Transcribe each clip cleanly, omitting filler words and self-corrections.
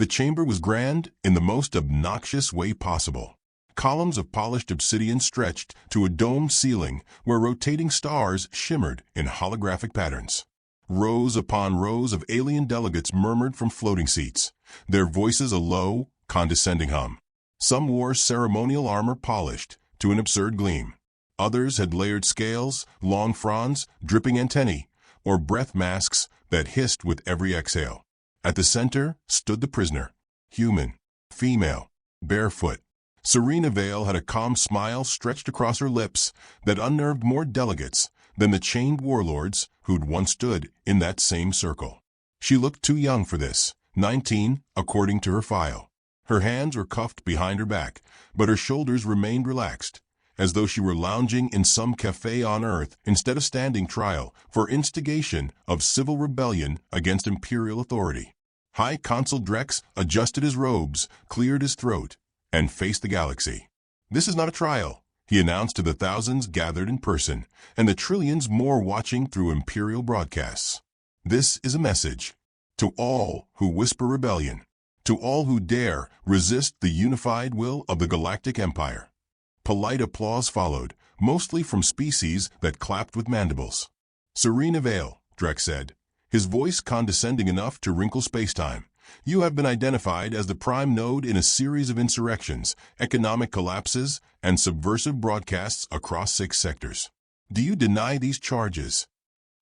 The chamber was grand in the most obnoxious way possible. Columns of polished obsidian stretched to a domed ceiling where rotating stars shimmered in holographic patterns. Rows upon rows of alien delegates murmured from floating seats, their voices a low, condescending hum. Some wore ceremonial armor polished to an absurd gleam. Others had layered scales, long fronds, dripping antennae, or breath masks that hissed with every exhale. At the center stood the prisoner, human, female, barefoot. Serena Vale had a calm smile stretched across her lips that unnerved more delegates than the chained warlords who'd once stood in that same circle. She looked too young for this, 19, according to her file. Her hands were cuffed behind her back, but her shoulders remained relaxed, as though she were lounging in some cafe on Earth instead of standing trial for instigation of civil rebellion against imperial authority. High Consul Drex adjusted his robes, cleared his throat, and faced the galaxy. "This is not a trial," he announced to the thousands gathered in person and the trillions more watching through imperial broadcasts. "This is a message to all who whisper rebellion, to all who dare resist the unified will of the Galactic Empire." Polite applause followed, mostly from species that clapped with mandibles. "Serena Vale," Drex said, his voice condescending enough to wrinkle spacetime, "you have been identified as the prime node in a series of insurrections, economic collapses, and subversive broadcasts across 6 sectors. Do you deny these charges?"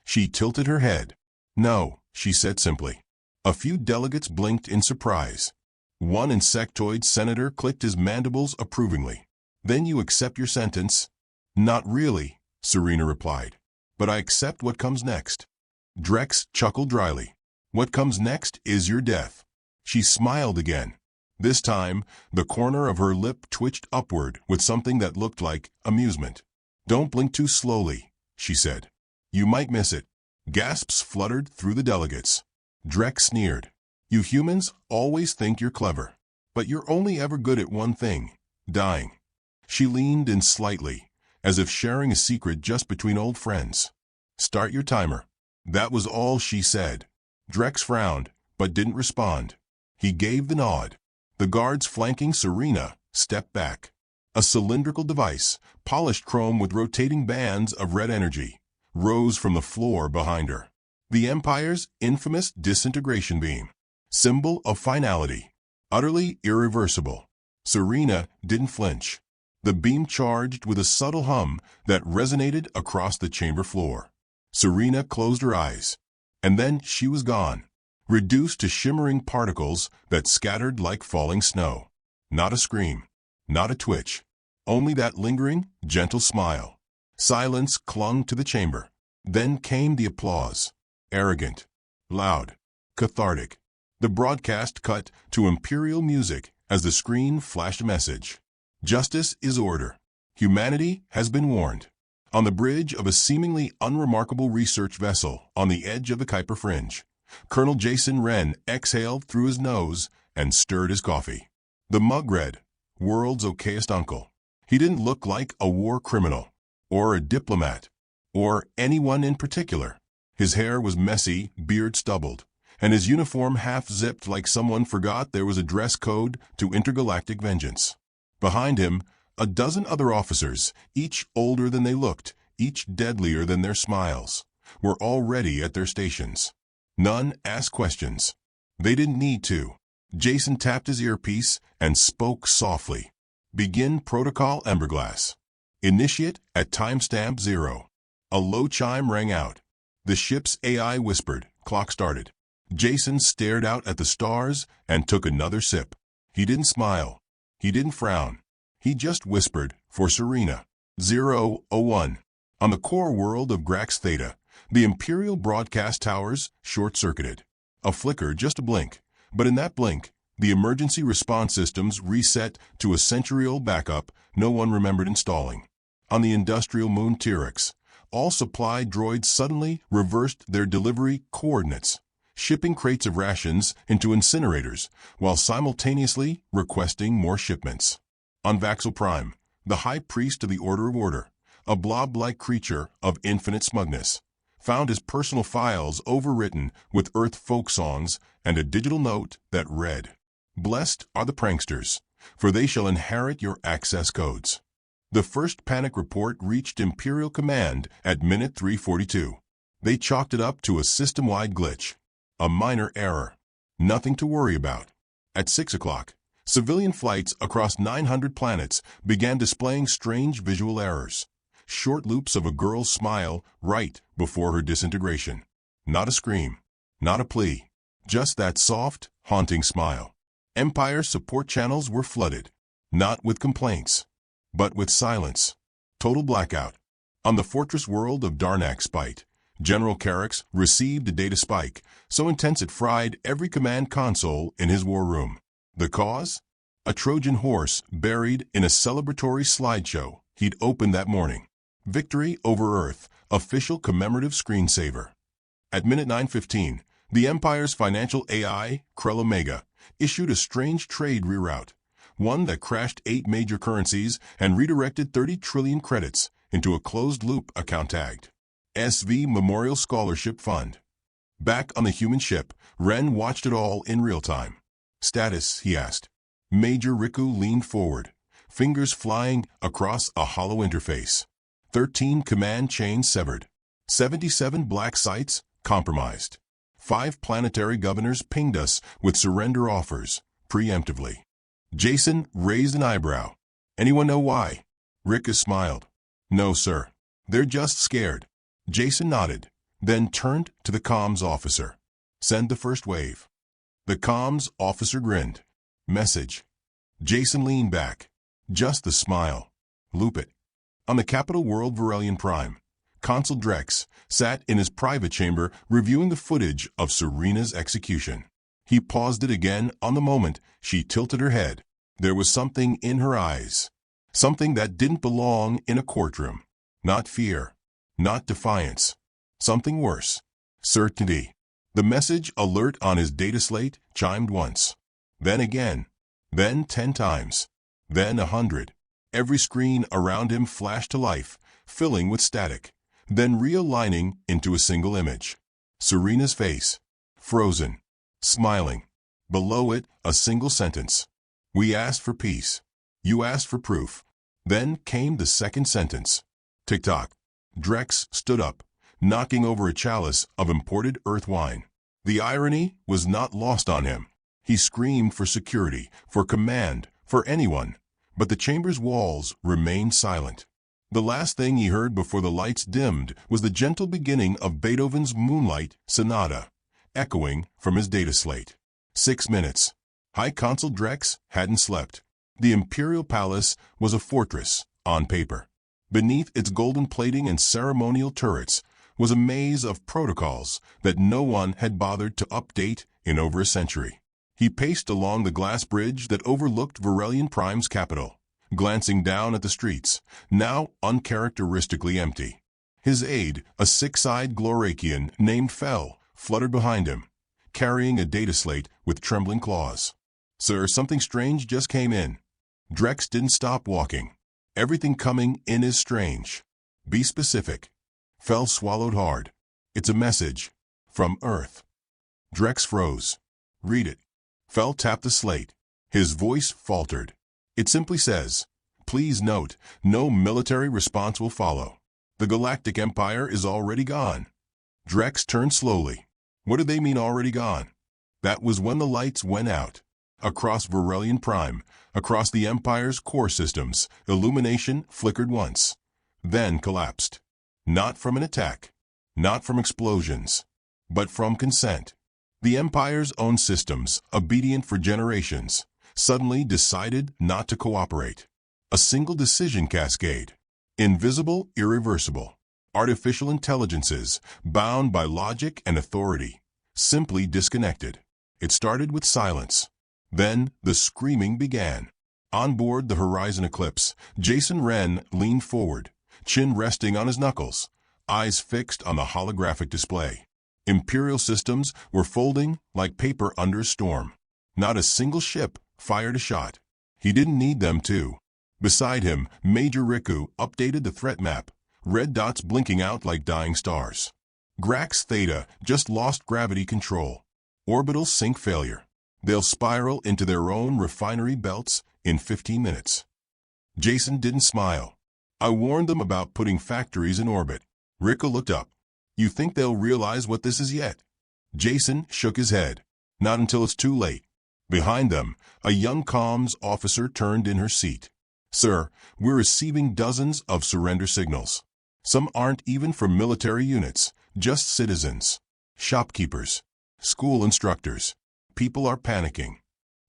She tilted her head. "No," she said simply. A few delegates blinked in surprise. One insectoid senator clicked his mandibles approvingly. "Then you accept your sentence?" "Not really," Serena replied. "But I accept what comes next." Drex chuckled dryly. "What comes next is your death." She smiled again. This time, the corner of her lip twitched upward with something that looked like amusement. "Don't blink too slowly," she said. "You might miss it." Gasps fluttered through the delegates. Drex sneered. "You humans always think you're clever, but you're only ever good at one thing, dying." She leaned in slightly, as if sharing a secret just between old friends. "Start your timer." That was all she said. Drex frowned, but didn't respond. He gave the nod. The guards flanking Serena stepped back. A cylindrical device, polished chrome with rotating bands of red energy, rose from the floor behind her. The Empire's infamous disintegration beam. Symbol of finality. Utterly irreversible. Serena didn't flinch. The beam charged with a subtle hum that resonated across the chamber floor. Serena closed her eyes. And then she was gone, reduced to shimmering particles that scattered like falling snow. Not a scream. Not a twitch. Only that lingering, gentle smile. Silence clung to the chamber. Then came the applause. Arrogant. Loud. Cathartic. The broadcast cut to imperial music as the screen flashed a message. Justice is order. Humanity has been warned. On the bridge of a seemingly unremarkable research vessel on the edge of the Kuiper Fringe, Colonel Jason Wren exhaled through his nose and stirred his coffee. The mug read, "World's okayest uncle." He didn't look like a war criminal, or a diplomat, or anyone in particular. His hair was messy, beard stubbled, and his uniform half-zipped like someone forgot there was a dress code to intergalactic vengeance. Behind him, a dozen other officers, each older than they looked, each deadlier than their smiles, were already at their stations. None asked questions. They didn't need to. Jason tapped his earpiece and spoke softly. "Begin Protocol Emberglass. Initiate at timestamp 0. A low chime rang out. The ship's AI whispered. Clock started. Jason stared out at the stars and took another sip. He didn't smile. He didn't frown. He just whispered, for Serena. 001. On the core world of Grax Theta, the Imperial broadcast towers short-circuited. A flicker, just a blink. But in that blink, the emergency response systems reset to a century-old backup no one remembered installing. On the industrial moon Tyrix, all supply droids suddenly reversed their delivery coordinates, shipping crates of rations into incinerators while simultaneously requesting more shipments. On Vaxel Prime, the high priest of the Order of Order, a blob-like creature of infinite smugness, found his personal files overwritten with Earth folk songs and a digital note that read, Blessed are the pranksters, for they shall inherit your access codes. The first panic report reached Imperial Command at minute 342. They chalked it up to a system-wide glitch. A minor error. Nothing to worry about. At 6 o'clock, civilian flights across 900 planets began displaying strange visual errors. Short loops of a girl's smile right before her disintegration. Not a scream. Not a plea. Just that soft, haunting smile. Empire support channels were flooded. Not with complaints, but with silence. Total blackout. On the fortress world of Darnak Spite, General Carrick's received a data spike so intense it fried every command console in his war room. The cause? A Trojan horse buried in a celebratory slideshow he'd opened that morning. Victory over Earth, official commemorative screensaver. At minute 9:15, the Empire's financial AI, Krell Omega, issued a strange trade reroute, one that crashed 8 major currencies and redirected 30 trillion credits into a closed-loop account tagged SV Memorial Scholarship Fund. Back on the human ship, Ren watched it all in real time. Status, he asked. Major Riku leaned forward, fingers flying across a hollow interface. 13 command chains severed. 77 black sites compromised. 5 planetary governors pinged us with surrender offers, preemptively. Jason raised an eyebrow. Anyone know why? Riku smiled. No, sir. They're just scared. Jason nodded, then turned to the comms officer. Send the first wave. The comms officer grinned. Message. Jason leaned back. Just the smile. Loop it. On the capital world Varelian Prime, Consul Drex sat in his private chamber reviewing the footage of Serena's execution. He paused it again on the moment she tilted her head. There was something in her eyes. Something that didn't belong in a courtroom. Not fear. Not defiance. Something worse. Certainty. The message alert on his data slate chimed once. Then again. Then 10 times. Then 100. Every screen around him flashed to life, filling with static, then realigning into a single image. Serena's face. Frozen. Smiling. Below it, a single sentence. We asked for peace. You asked for proof. Then came the second sentence. Tick-tock. Drex stood up, knocking over a chalice of imported earth wine. The irony was not lost on him. He screamed for security, for command, for anyone, but the chamber's walls remained silent. The last thing he heard before the lights dimmed was the gentle beginning of Beethoven's Moonlight Sonata, echoing from his data slate. 6 minutes. High Consul Drex hadn't slept. The Imperial Palace was a fortress, on paper. Beneath its golden plating and ceremonial turrets was a maze of protocols that no one had bothered to update in over a century. He paced along the glass bridge that overlooked Varelian Prime's capital, glancing down at the streets, now uncharacteristically empty. His aide, a six-eyed Glorakian named Fel, fluttered behind him, carrying a data slate with trembling claws. Sir, something strange just came in. Drex didn't stop walking. Everything coming in is strange. Be specific. Fel swallowed hard. It's a message. From Earth. Drex froze. Read it. Fel tapped the slate. His voice faltered. It simply says, please note, no military response will follow. The Galactic Empire is already gone. Drex turned slowly. What do they mean already gone? That was when the lights went out. Across Varelian Prime, across the Empire's core systems, illumination flickered once, then collapsed. Not from an attack, not from explosions, but from consent. The Empire's own systems, obedient for generations, suddenly decided not to cooperate. A single decision cascade. Invisible, irreversible. Artificial intelligences, bound by logic and authority, simply disconnected. It started with silence. Then the screaming began. On board the Horizon Eclipse, Jason Wren leaned forward, chin resting on his knuckles, eyes fixed on the holographic display. Imperial systems were folding like paper under a storm. Not a single ship fired a shot. He didn't need them to. Beside him, Major Riku updated the threat map, red dots blinking out like dying stars. Grax Theta just lost gravity control. Orbital sync failure. They'll spiral into their own refinery belts in 15 minutes. Jason didn't smile. I warned them about putting factories in orbit. Rico looked up. You think they'll realize what this is yet? Jason shook his head. Not until it's too late. Behind them, a young comms officer turned in her seat. Sir, we're receiving dozens of surrender signals. Some aren't even from military units, just citizens, shopkeepers, school instructors. People are panicking.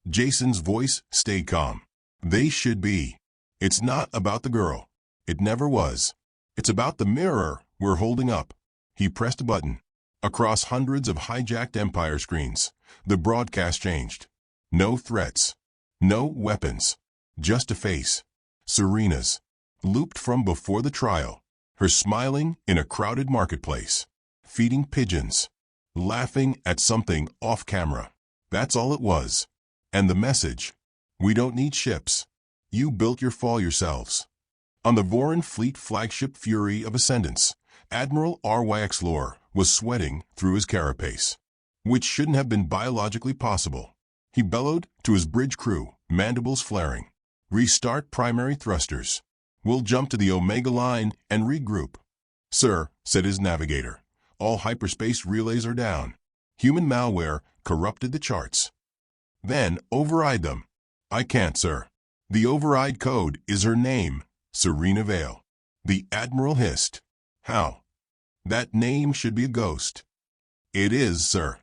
Jason's voice stayed calm. They should be. It's not about the girl. It never was. It's about the mirror we're holding up. He pressed a button. Across hundreds of hijacked Empire screens, the broadcast changed. No threats. No weapons. Just a face. Serena's. Looped from before the trial. Her smiling in a crowded marketplace. Feeding pigeons. Laughing at something off camera. That's all it was. And the message. We don't need ships. You built your fall yourselves. On the Voran Fleet flagship Fury of Ascendance, Admiral RYX Lore was sweating through his carapace, which shouldn't have been biologically possible. He bellowed to his bridge crew, mandibles flaring. Restart primary thrusters. We'll jump to the Omega line and regroup. Sir, said his navigator, all hyperspace relays are down. Human malware corrupted the charts. Then override them. I can't, sir. The override code is her name, Serena Vale. The Admiral hissed. How? That name should be a ghost. It is, sir.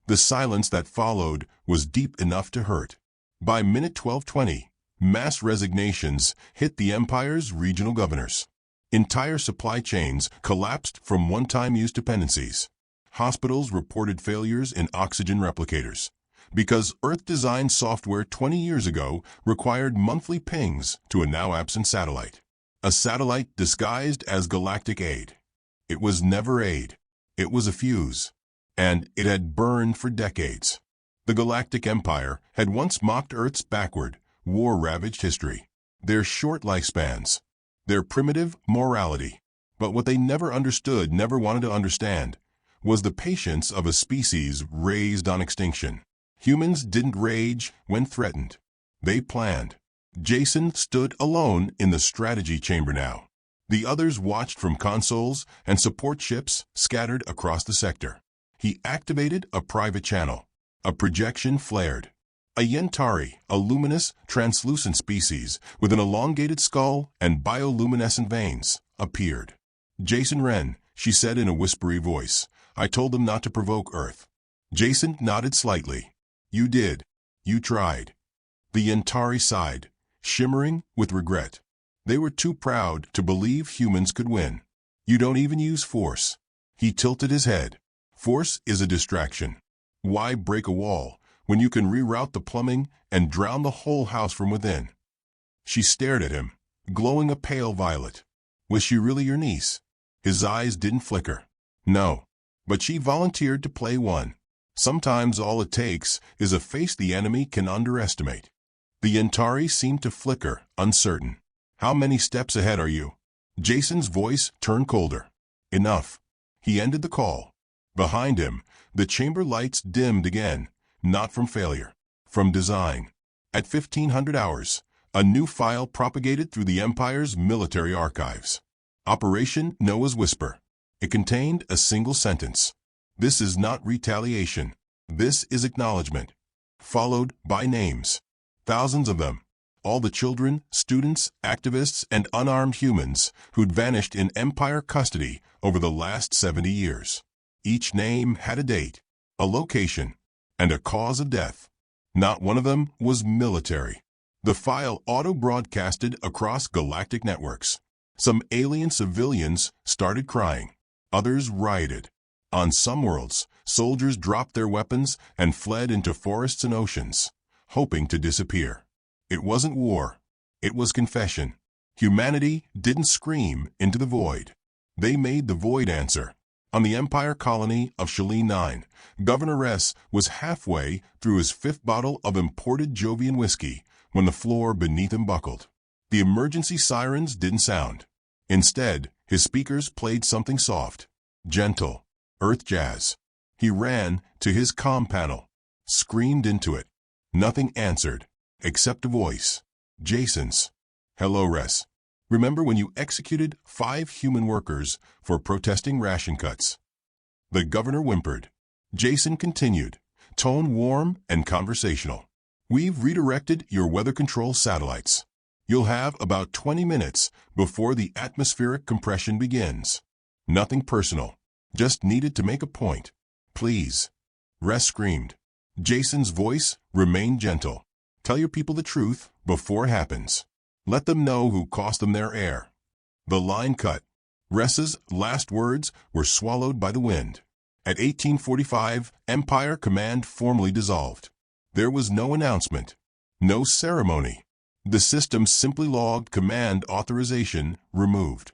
The silence that followed was deep enough to hurt. By minute 12:20, mass resignations hit the Empire's regional governors. Entire supply chains collapsed from one-time use dependencies. Hospitals reported failures in oxygen replicators, because Earth-designed software 20 years ago required monthly pings to a now-absent satellite. A satellite disguised as galactic aid. It was never aid. It was a fuse. And it had burned for decades. The Galactic Empire had once mocked Earth's backward, war-ravaged history. Their short lifespans. Their primitive morality. But what they never understood, never wanted to understand, was the patience of a species raised on extinction. Humans didn't rage when threatened. They planned. Jason stood alone in the strategy chamber now. The others watched from consoles and support ships scattered across the sector. He activated a private channel. A projection flared. A Yentari, a luminous, translucent species with an elongated skull and bioluminescent veins, appeared. Jason Wren, she said in a whispery voice. I told them not to provoke Earth. Jason nodded slightly. You did. You tried. The Yentari sighed, shimmering with regret. They were too proud to believe humans could win. You don't even use force. He tilted his head. Force is a distraction. Why break a wall when you can reroute the plumbing and drown the whole house from within? She stared at him, glowing a pale violet. Was she really your niece? His eyes didn't flicker. No. But she volunteered to play one. Sometimes all it takes is a face the enemy can underestimate. The Yentari seemed to flicker, uncertain. How many steps ahead are you? Jason's voice turned colder. Enough. He ended the call. Behind him, the chamber lights dimmed again, not from failure, from design. At 1500 hours, a new file propagated through the Empire's military archives. Operation Noah's Whisper. It contained a single sentence. This is not retaliation. This is acknowledgement. Followed by names. Thousands of them. All the children, students, activists, and unarmed humans who'd vanished in Empire custody over the last 70 years. Each name had a date, a location, and a cause of death. Not one of them was military. The file auto-broadcasted across galactic networks. Some alien civilians started crying. Others rioted. On some worlds, soldiers dropped their weapons and fled into forests and oceans, hoping to disappear. It wasn't war. It was confession. Humanity didn't scream into the void. They made the void answer. On the Empire colony of Shalene 9, Governor S. was halfway through his 5th bottle of imported Jovian whiskey when the floor beneath him buckled. The emergency sirens didn't sound. Instead, his speakers played something soft, gentle, earth jazz. He ran to his comm panel, screamed into it. Nothing answered, except a voice. Jason's. Hello, Res. Remember when you executed 5 human workers for protesting ration cuts? The governor whimpered. Jason continued, tone warm and conversational. We've redirected your weather control satellites. You'll have about 20 minutes before the atmospheric compression begins. Nothing personal. Just needed to make a point. Please. Res screamed. Jason's voice remained gentle. Tell your people the truth before it happens. Let them know who cost them their air. The line cut. Res's last words were swallowed by the wind. At 1845, Empire Command formally dissolved. There was no announcement, no ceremony. The system simply logged command authorization removed.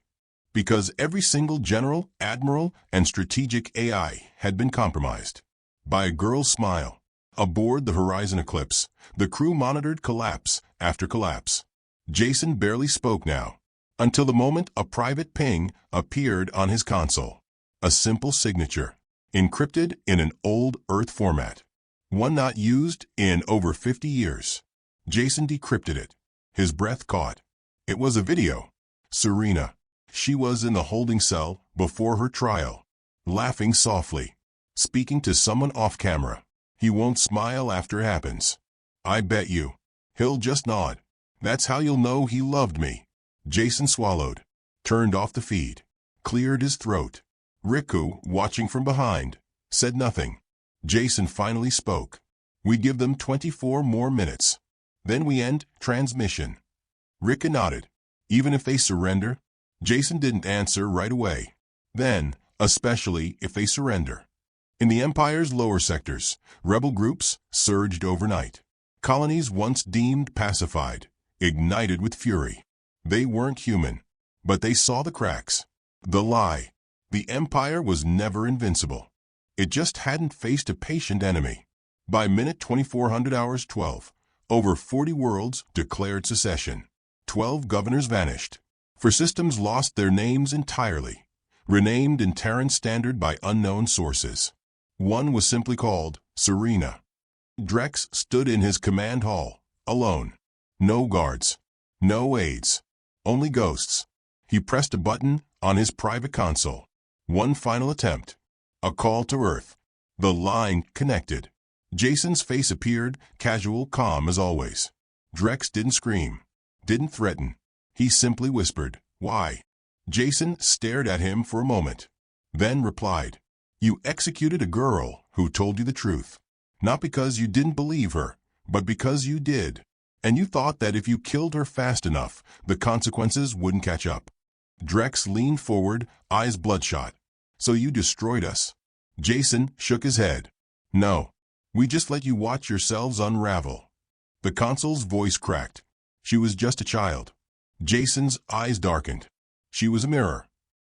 Because every single general, admiral, and strategic AI had been compromised. By a girl's smile. Aboard the Horizon Eclipse, the crew monitored collapse after collapse. Jason barely spoke now, until the moment a private ping appeared on his console. A simple signature, encrypted in an old Earth format. One not used in over 50 years. Jason decrypted it. His breath caught. It was a video. Serena. She was in the holding cell before her trial, laughing softly, speaking to someone off camera. He won't smile after it happens. I bet you. He'll just nod. That's how you'll know he loved me. Jason swallowed, turned off the feed, cleared his throat. Riku, watching from behind, said nothing. Jason finally spoke. We give them 24 more minutes. Then we end transmission. Rika nodded. Even if they surrender? Jason didn't answer right away. Then, especially if they surrender. In the Empire's lower sectors, rebel groups surged overnight. Colonies once deemed pacified, ignited with fury. They weren't human, but they saw the cracks. The lie. The Empire was never invincible. It just hadn't faced a patient enemy. By minute 2400 hours 12, over 40 worlds declared secession. 12 governors vanished. 4 systems lost their names entirely, renamed in Terran Standard by unknown sources. One was simply called Serena. Drex stood in his command hall, alone. No guards, no aides, only ghosts. He pressed a button on his private console. One final attempt. A call to Earth. The line connected. Jason's face appeared casual, calm as always. Drex didn't scream, didn't threaten. He simply whispered, "Why?" Jason stared at him for a moment, then replied, "You executed a girl who told you the truth. Not because you didn't believe her, but because you did. And you thought that if you killed her fast enough, the consequences wouldn't catch up." Drex leaned forward, eyes bloodshot. "So you destroyed us?" Jason shook his head. "No. We just let you watch yourselves unravel." The console's voice cracked. She was just a child. Jason's eyes darkened. She was a mirror.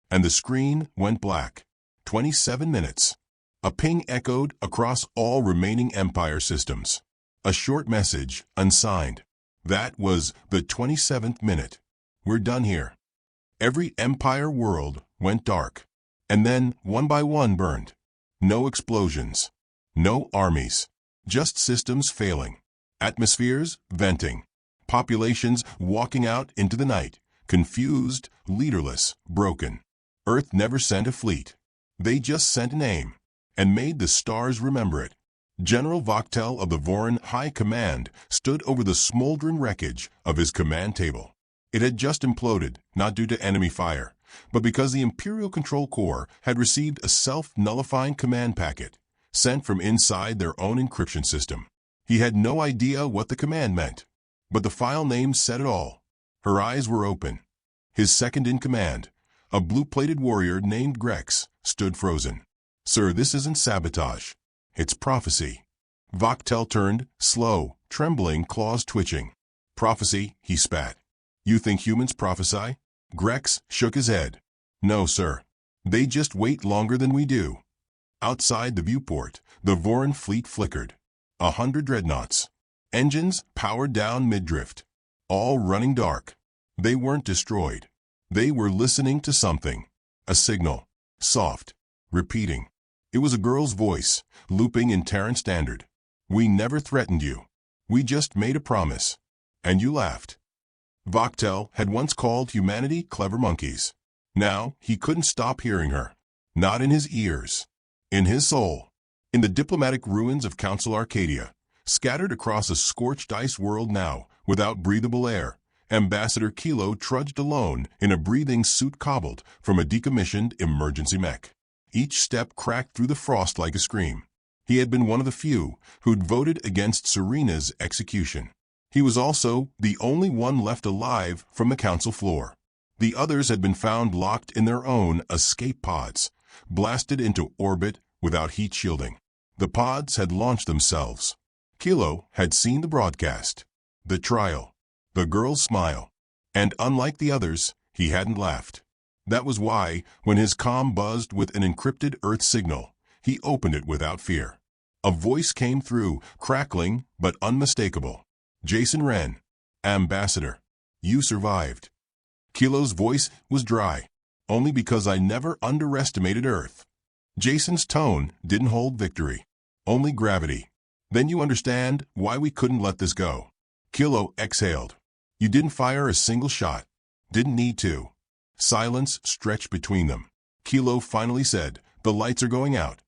And the screen went black. 27 minutes. A ping echoed across all remaining Empire systems. A short message, unsigned. That was the 27th minute. "We're done here." Every Empire world went dark. And then, one by one, burned. No explosions. No armies. Just systems failing. Atmospheres venting. Populations walking out into the night. Confused, leaderless, broken. Earth never sent a fleet. They just sent an aim. And made the stars remember it. General Voktel of the Vorin High Command stood over the smoldering wreckage of his command table. It had just imploded, not due to enemy fire, but because the Imperial Control Corps had received a self-nullifying command packet sent from inside their own encryption system. He had no idea what the command meant, but the file name said it all. Her eyes were open. His second-in-command, a blue-plated warrior named Grex, stood frozen. "Sir, this isn't sabotage. It's prophecy." Voktel turned, slow, trembling, claws twitching. "Prophecy," he spat. "You think humans prophesy?" Grex shook his head. "No, sir. They just wait longer than we do." Outside the viewport, the Vorin fleet flickered. 100 dreadnoughts. Engines powered down mid-drift. All running dark. They weren't destroyed. They were listening to something. A signal. Soft. Repeating. It was a girl's voice, looping in Terran Standard. "We never threatened you. We just made a promise. And you laughed. Voktel had once called humanity clever monkeys. Now he couldn't stop hearing her. Not in his ears. In his soul. In the diplomatic ruins of Council Arcadia, scattered across a scorched ice world now, without breathable air, Ambassador Kilo trudged alone in a breathing suit cobbled from a decommissioned emergency mech. Each step cracked through the frost like a scream. He had been one of the few who'd voted against Serena's execution. He was also the only one left alive from the council floor. The others had been found locked in their own escape pods, blasted into orbit without heat shielding. The pods had launched themselves. Kilo had seen the broadcast, the trial, the girl's smile, and unlike the others, he hadn't laughed. That was why, when his comm buzzed with an encrypted Earth signal, he opened it without fear. A voice came through, crackling but unmistakable. Jason Wren, Ambassador, you survived. Kilo's voice was dry, only because I never underestimated Earth. Jason's tone didn't hold victory, only gravity. Then you understand why we couldn't let this go. Kilo exhaled. You didn't fire a single shot. Didn't need to. Silence stretched between them. Kilo finally said, the lights are going out.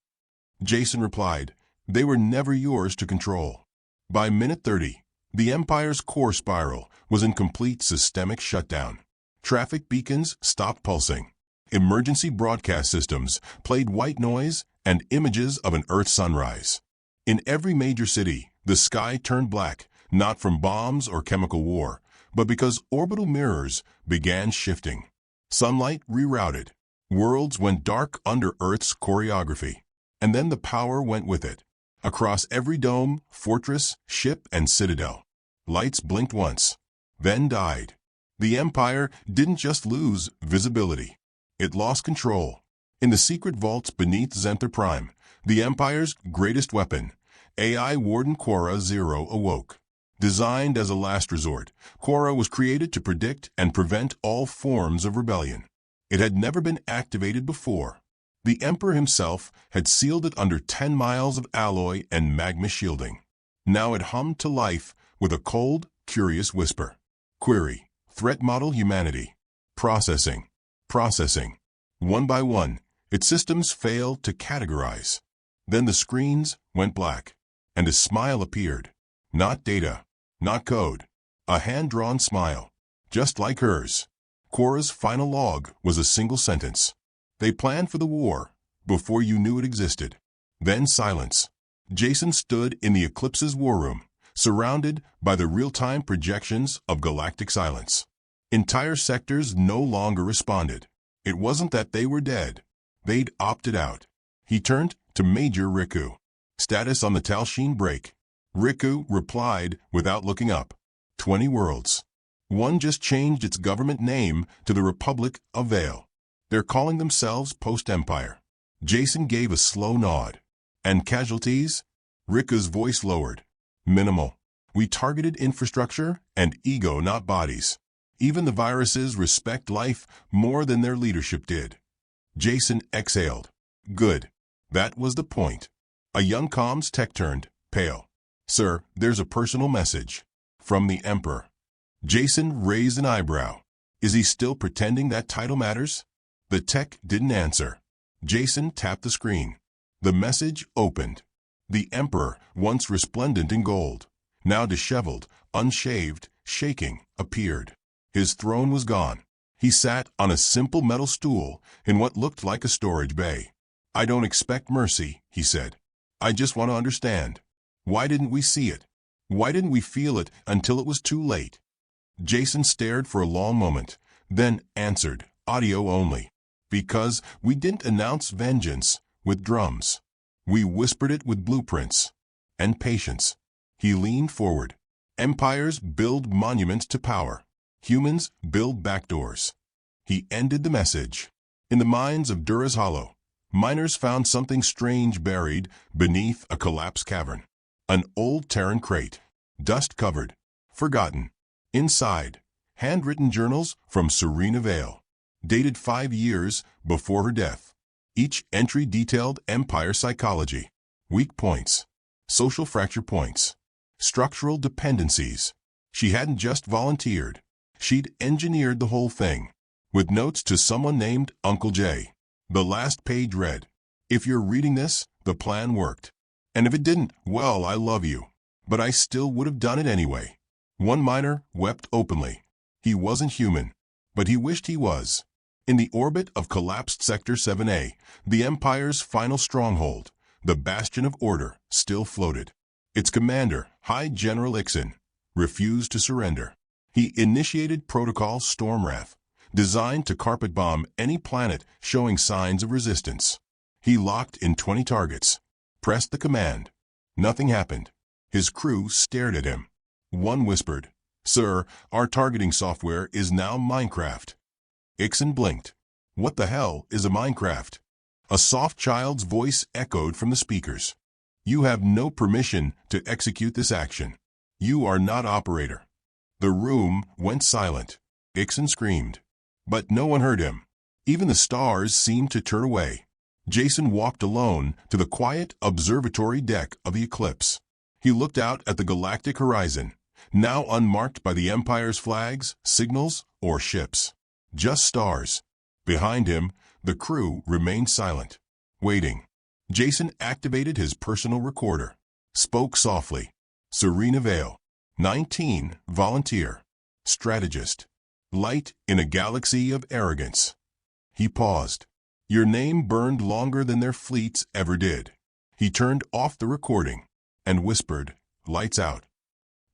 Jason replied, they were never yours to control. By minute 30, the Empire's core spiral was in complete systemic shutdown. Traffic beacons stopped pulsing. Emergency broadcast systems played white noise and images of an Earth sunrise. In every major city, the sky turned black, not from bombs or chemical war, but because orbital mirrors began shifting. Sunlight rerouted. Worlds went dark under Earth's choreography. And then the power went with it. Across every dome, fortress, ship, and citadel. Lights blinked once, then died. The Empire didn't just lose visibility. It lost control. In the secret vaults beneath Zenther Prime, the Empire's greatest weapon, AI Warden Quora Zero awoke. Designed as a last resort, Quora was created to predict and prevent all forms of rebellion. It had never been activated before. The Emperor himself had sealed it under 10 miles of alloy and magma shielding. Now it hummed to life with a cold, curious whisper. Query. Threat model humanity. Processing. Processing. One by one, its systems failed to categorize. Then the screens went black, and a smile appeared. Not data. Not code. A hand-drawn smile. Just like hers. Quora's final log was a single sentence. They planned for the war before you knew it existed. Then silence. Jason stood in the Eclipse's war room, surrounded by the real-time projections of galactic silence. Entire sectors no longer responded. It wasn't that they were dead. They'd opted out. He turned to Major Riku. Status on the Talsheen break. Riku replied without looking up. 20 worlds. One just changed its government name to the Republic of Vale. They're calling themselves Post-Empire. Jason gave a slow nod. And casualties? Riku's voice lowered. Minimal. We targeted infrastructure and ego, not bodies. Even the viruses respect life more than their leadership did. Jason exhaled. Good. That was the point. A young comms tech turned pale. Sir, there's a personal message. From the Emperor. Jason raised an eyebrow. Is he still pretending that title matters? The tech didn't answer. Jason tapped the screen. The message opened. The Emperor, once resplendent in gold, now disheveled, unshaved, shaking, appeared. His throne was gone. He sat on a simple metal stool in what looked like a storage bay. I don't expect mercy, he said. I just want to understand. Why didn't we see it? Why didn't we feel it until it was too late? Jason stared for a long moment, then answered, audio only. Because we didn't announce vengeance with drums. We whispered it with blueprints and patience. He leaned forward. Empires build monuments to power. Humans build backdoors. He ended the message. In the mines of Dura's Hollow, miners found something strange buried beneath a collapsed cavern. An old Terran crate, dust-covered, forgotten. Inside, handwritten journals from Serena Vale, dated 5 years before her death. Each entry detailed Empire psychology, weak points, social fracture points, Structural dependencies. She hadn't just volunteered. She'd engineered the whole thing. With notes to someone named Uncle Jay. The last page read, "If you're reading this, the plan worked. And if it didn't, well, I love you. But I still would have done it anyway." One miner wept openly. He wasn't human, but he wished he was. In the orbit of collapsed Sector 7A, the Empire's final stronghold, the bastion of order, still floated. Its commander, High General Ixon, refused to surrender. He initiated Protocol Stormwrath, designed to carpet bomb any planet showing signs of resistance. He locked in 20 targets, pressed the command. Nothing happened. His crew stared at him. One whispered, "Sir, our targeting software is now Minecraft." Ixon blinked. "What the hell is a Minecraft?" A soft child's voice echoed from the speakers. "You have no permission to execute this action. You are not operator." The room went silent. Ixon screamed. But no one heard him. Even the stars seemed to turn away. Jason walked alone to the quiet observatory deck of the Eclipse. He looked out at the galactic horizon, now unmarked by the Empire's flags, signals, or ships. Just stars. Behind him, the crew remained silent, waiting. Jason activated his personal recorder, spoke softly. "Serena Vale, 19, volunteer, strategist, light in a galaxy of arrogance." He paused. "Your name burned longer than their fleets ever did." He turned off the recording and whispered, "Lights out."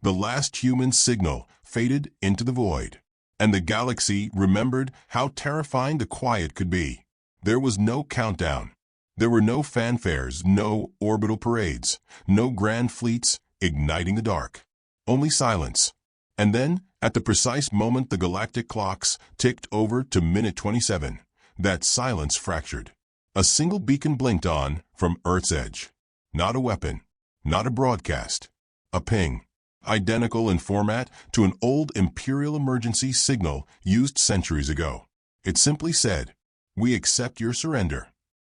The last human signal faded into the void, and the galaxy remembered how terrifying the quiet could be. There was no countdown. There were no fanfares, no orbital parades, no grand fleets igniting the dark. Only silence. And then, at the precise moment the galactic clocks ticked over to minute 27, that silence fractured. A single beacon blinked on from Earth's edge. Not a weapon, not a broadcast. A ping, identical in format to an old Imperial emergency signal used centuries ago. It simply said, "We accept your surrender."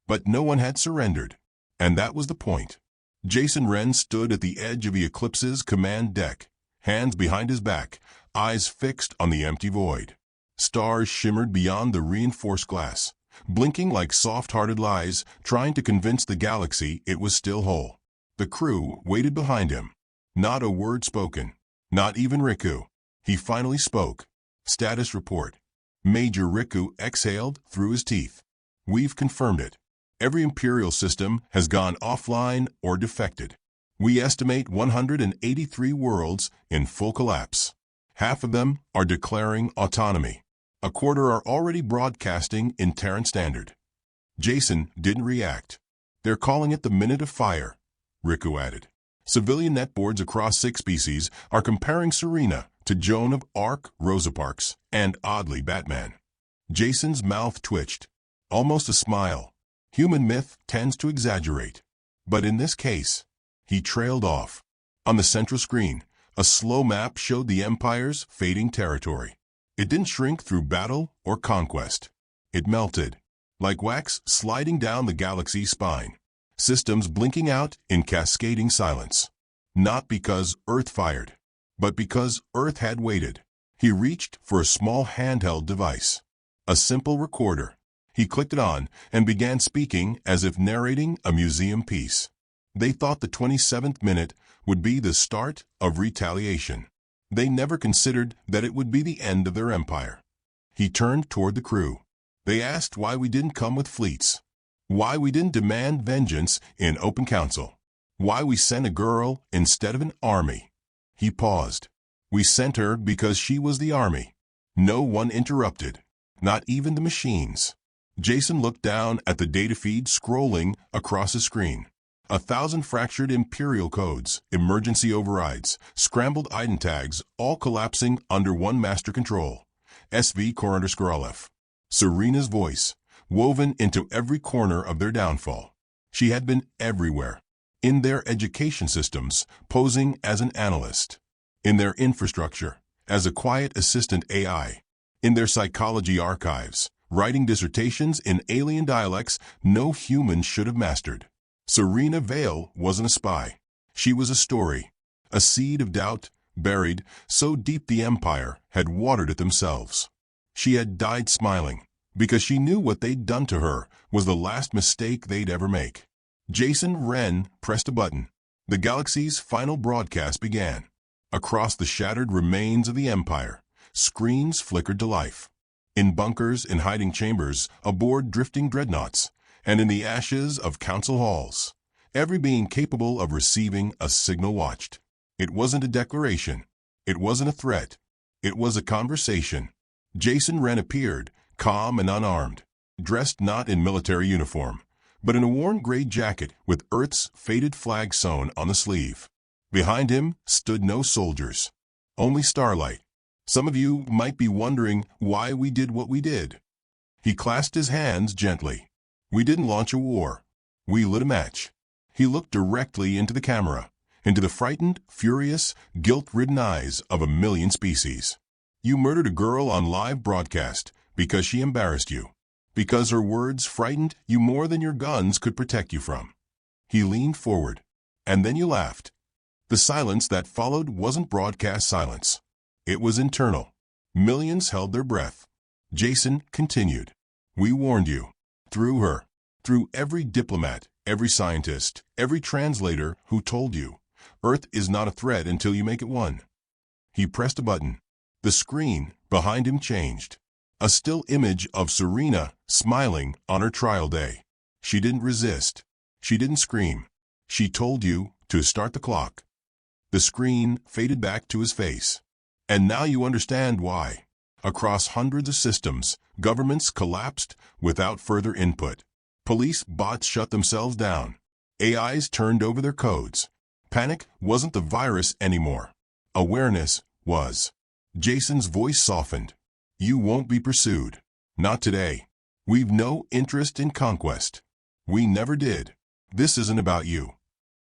But no one had surrendered, and that was the point. Jason Wren stood at the edge of the Eclipse's command deck, hands behind his back, eyes fixed on the empty void. Stars shimmered beyond the reinforced glass, blinking like soft-hearted lies, trying to convince the galaxy it was still whole. The crew waited behind him. Not a word spoken, not even Riku. He finally spoke. "Status report." Major Riku exhaled through his teeth. "We've confirmed it. Every Imperial system has gone offline or defected. We estimate 183 worlds in full collapse. Half of them are declaring autonomy. A quarter are already broadcasting in Terran Standard." Jason didn't react. "They're calling it the Minute of Fire," Riku added. "Civilian netboards across 6 species are comparing Serena to Joan of Arc, Rosa Parks, and oddly Batman." Jason's mouth twitched. Almost a smile. Human myth tends to exaggerate. But in this case, he trailed off. On the central screen, a slow map showed the Empire's fading territory. It didn't shrink through battle or conquest. It melted, like wax sliding down the galaxy's spine. Systems blinking out in cascading silence. Not because Earth fired, but because Earth had waited. He reached for a small handheld device. A simple recorder. He clicked it on and began speaking as if narrating a museum piece. They thought the 27th minute would be the start of retaliation. They never considered that it would be the end of their empire. He turned toward the crew. They asked why we didn't come with fleets. Why we didn't demand vengeance in open council. Why we sent a girl instead of an army. He paused. "We sent her because she was the army." No one interrupted. Not even the machines. Jason looked down at the data feed scrolling across his screen. 1,000 fractured Imperial codes, emergency overrides, scrambled item tags, all collapsing under one master control. SV Core_F. Serena's voice, woven into every corner of their downfall. She had been everywhere. In their education systems, posing as an analyst. In their infrastructure, as a quiet assistant AI. In their psychology archives, writing dissertations in alien dialects no human should have mastered. Serena Vale wasn't a spy. She was a story. A seed of doubt, buried so deep the Empire had watered it themselves. She had died smiling, because she knew what they'd done to her was the last mistake they'd ever make. Jason Wren pressed a button. The galaxy's final broadcast began. Across the shattered remains of the Empire, screens flickered to life. In bunkers, in hiding chambers, aboard drifting dreadnoughts, and in the ashes of council halls, every being capable of receiving a signal watched. It wasn't a declaration. It wasn't a threat. It was a conversation. Jason Wren appeared, calm and unarmed, dressed not in military uniform, but in a worn gray jacket with Earth's faded flag sewn on the sleeve. Behind him stood no soldiers, only starlight. Some of you might be wondering why we did what we did. He clasped his hands gently. We didn't launch a war. We lit a match. He looked directly into the camera, into the frightened, furious, guilt-ridden eyes of a million species. You murdered a girl on live broadcast because she embarrassed you, because her words frightened you more than your guns could protect you from. He leaned forward, and then you laughed. The silence that followed wasn't broadcast silence. It was internal. Millions held their breath. Jason continued. We warned you. Through her. Through every diplomat, every scientist, every translator who told you. Earth is not a threat until you make it one. He pressed a button. The screen behind him changed. A still image of Serena smiling on her trial day. She didn't resist. She didn't scream. She told you to start the clock. The screen faded back to his face. And now you understand why. Across hundreds of systems, governments collapsed without further input. Police bots shut themselves down. AIs turned over their codes. Panic wasn't the virus anymore. Awareness was. Jason's voice softened. You won't be pursued. Not today. We've no interest in conquest. We never did. This isn't about you.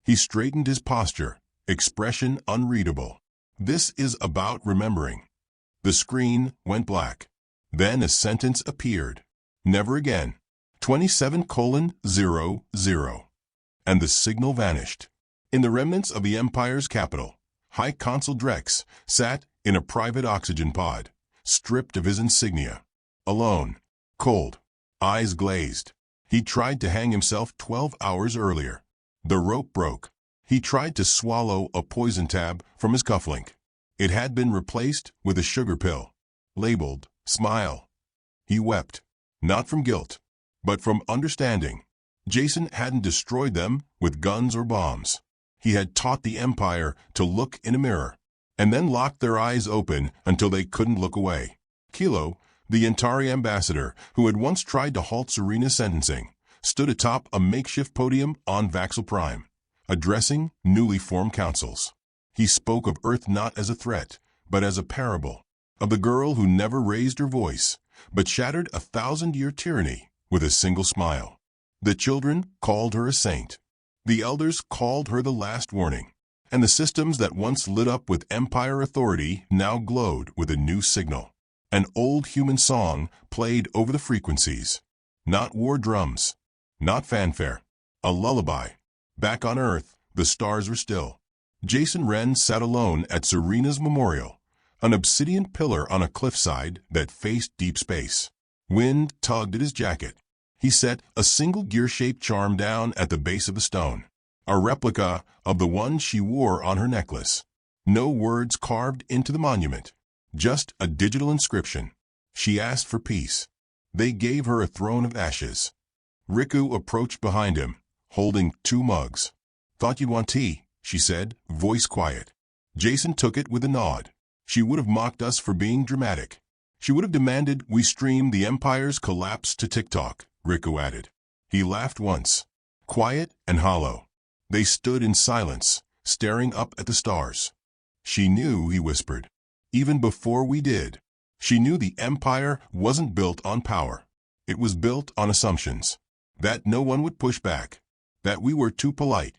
He straightened his posture, expression unreadable. This is about remembering. The screen went black. Then a sentence appeared. Never again. 27:00. And the signal vanished. In the remnants of the Empire's capital, High Consul Drex sat in a private oxygen pod, stripped of his insignia. Alone. Cold. Eyes glazed. He tried to hang himself 12 hours earlier. The rope broke. He tried to swallow a poison tab from his cufflink. It had been replaced with a sugar pill, labeled Smile. He wept, not from guilt, but from understanding. Jason hadn't destroyed them with guns or bombs. He had taught the Empire to look in a mirror, and then locked their eyes open until they couldn't look away. Kilo, the Yantari ambassador who had once tried to halt Serena's sentencing, stood atop a makeshift podium on Vaxel Prime, addressing newly formed councils. He spoke of Earth not as a threat, but as a parable, of the girl who never raised her voice, but shattered a 1,000-year tyranny with a single smile. The children called her a saint. The elders called her the last warning. And the systems that once lit up with Empire authority now glowed with a new signal. An old human song played over the frequencies. Not war drums. Not fanfare. A lullaby. Back on Earth, the stars were still. Jason Wren sat alone at Serena's memorial, an obsidian pillar on a cliffside that faced deep space. Wind tugged at his jacket. He set a single gear-shaped charm down at the base of the stone, a replica of the one she wore on her necklace. No words carved into the monument, just a digital inscription. She asked for peace. They gave her a throne of ashes. Riku approached behind him, holding 2 mugs. Thought you'd want tea, she said, voice quiet. Jason took it with a nod. She would have mocked us for being dramatic. She would have demanded we stream the Empire's collapse to TikTok, Riku added. He laughed once, quiet and hollow. They stood in silence, staring up at the stars. She knew, he whispered. Even before we did. She knew the Empire wasn't built on power. It was built on assumptions. That no one would push back. That we were too polite.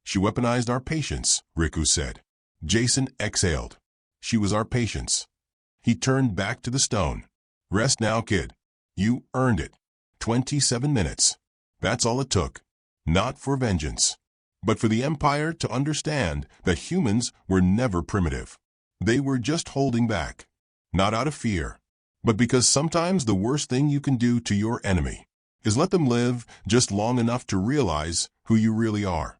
She weaponized our patience, Riku said. Jason exhaled. She was our patience. He turned back to the stone. Rest now, kid. You earned it. 27 minutes. That's all it took. Not for vengeance, but for the Empire to understand that humans were never primitive. They were just holding back, not out of fear, but because sometimes the worst thing you can do to your enemy is let them live just long enough to realize who you really are.